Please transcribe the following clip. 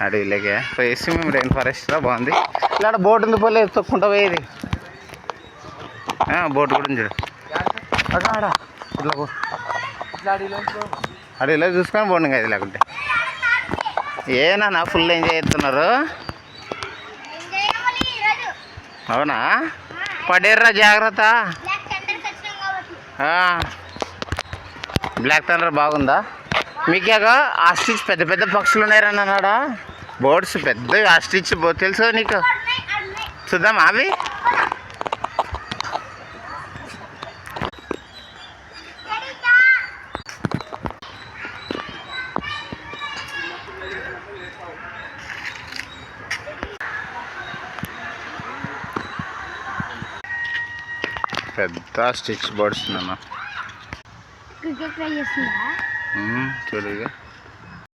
అడవిలోకి పోయేసి మేము రెయిన్ ఫారెస్ట్లో బాగుంది. ఇలా బోట్ ఉంది, పోలే తొక్కుంటా పోయేది. బోట్ కూడా ఉంది అక్కడ. ఇట్లా అడవిలో చూసుకొని పోండి ఇంకా. ఇది లేకుంటే ఏనా ఫుల్ ఎంజాయ్ చేస్తున్నారు. అవునా, పడేర్రా జాగ్రత్త. బ్లాక్ థండర్ బాగుందా? మీకేగా ఆస్ట్రిచ్ పెద్ద పెద్ద పక్షులు ఉన్నాయన్నాడా? బోర్డ్స్ పెద్ద ఆస్ట్రిచ్ తెలుసు నీకు? చూద్దామా అవి? పెద్ద స్టిచ్ బర్డ్స్ నాన్న. చూడు ఇక.